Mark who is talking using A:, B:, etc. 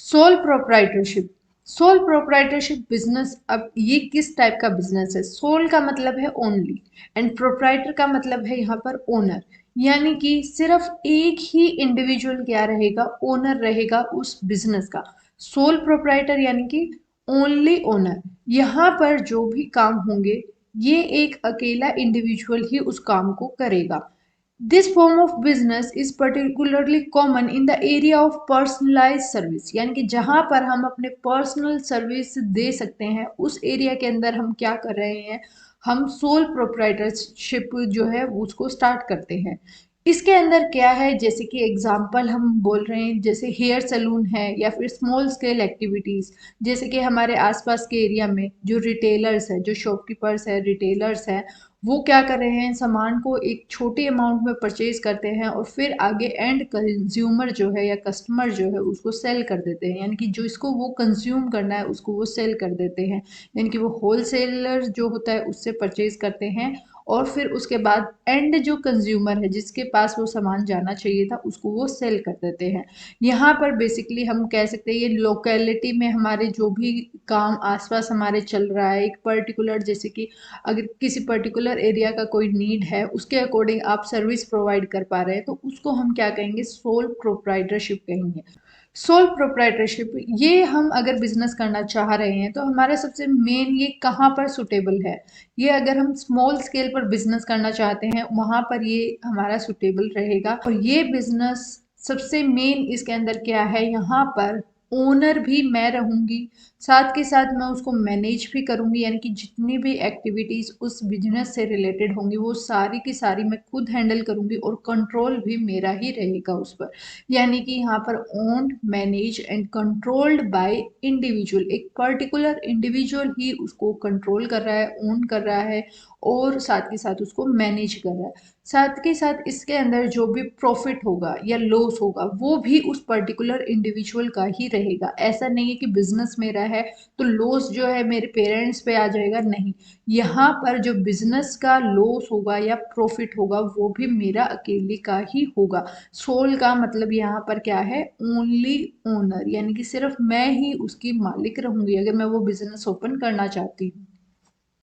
A: Sole proprietorship. Sole proprietorship business, अब ये किस टाइप का बिजनेस है? सोल का मतलब है ओनली एंड प्रोप्राइटर का मतलब है यहाँ पर ओनर, यानी कि सिर्फ एक ही इंडिविजुअल क्या रहेगा, ओनर रहेगा उस बिजनेस का। सोल प्रोप्राइटर यानी कि ओनली ओनर। यहाँ पर जो भी काम होंगे ये एक अकेला इंडिविजुअल ही उस काम को करेगा। This form of business is particularly common in the area of personalize service, यानी कि जहां पर हम अपने पर्सनल सर्विस दे सकते हैं उस एरिया के अंदर हम क्या कर रहे हैं, हम सोल प्रोप्राइटरशिप जो है उसको स्टार्ट करते हैं। इसके अंदर क्या है, जैसे कि एग्जांपल हम बोल रहे हैं, जैसे हेयर सैलून है या फिर स्मॉल स्केल एक्टिविटीज, जैसे कि हमारे आसपास के एरिया में जो रिटेलर्स है, जो शॉपकीपर्स है, रिटेलर्स है, वो क्या कर रहे हैं, सामान को एक छोटे अमाउंट में परचेज करते हैं और फिर आगे एंड कंज्यूमर जो है या कस्टमर जो है उसको सेल कर देते हैं, यानी कि जो इसको वो कंज्यूम करना है उसको वो सेल कर देते हैं। यानी कि वो होल सेलर जो होता है उससे परचेज करते हैं और फिर उसके बाद एंड जो कंज्यूमर है जिसके पास वो सामान जाना चाहिए था उसको वो सेल कर देते हैं। यहाँ पर बेसिकली हम कह सकते हैं ये लोकेलिटी में हमारे जो भी काम आसपास हमारे चल रहा है, एक पर्टिकुलर, जैसे कि अगर किसी पर्टिकुलर एरिया का कोई नीड है उसके अकॉर्डिंग आप सर्विस प्रोवाइड कर पा रहे हैं तो उसको हम क्या कहेंगे, सोल प्रोप्राइटरशिप कहेंगे। सोल प्रोप्राइटरशिप ये हम अगर बिजनेस करना चाह रहे हैं तो हमारा सबसे मेन ये कहाँ पर सुटेबल है, ये अगर हम स्मॉल स्केल पर बिजनेस करना चाहते हैं वहां पर ये हमारा सुटेबल रहेगा। और ये बिजनेस सबसे मेन इसके अंदर क्या है, यहाँ पर ओनर भी मैं रहूंगी, साथ के साथ मैं उसको मैनेज भी करूंगी, यानी कि जितनी भी एक्टिविटीज उस बिजनेस से रिलेटेड होंगी वो सारी की सारी मैं खुद हैंडल करूंगी और कंट्रोल भी मेरा ही रहेगा उस पर। यानी कि यहाँ पर owned, manage and controlled by individual, एक पर्टिकुलर इंडिविजुअल ही उसको कंट्रोल कर रहा है, ओन कर रहा है और साथ के साथ उसको मैनेज कर रहा है। साथ के साथ इसके अंदर जो भी प्रॉफिट होगा या लॉस होगा वो भी उस पर्टिकुलर इंडिविजुअल का ही रहेगा। ऐसा नहीं है कि बिजनेस मेरा है तो लॉस जो है मेरे पेरेंट्स पे आ जाएगा, नहीं। यहाँ पर जो बिजनेस का लॉस होगा या प्रॉफिट होगा वो भी मेरा अकेले का ही होगा। सोल का मतलब यहाँ पर क्या है, ओनली ओनर, यानी कि सिर्फ मैं ही उसकी मालिक रहूंगी अगर मैं वो बिजनेस ओपन करना चाहती हूँ।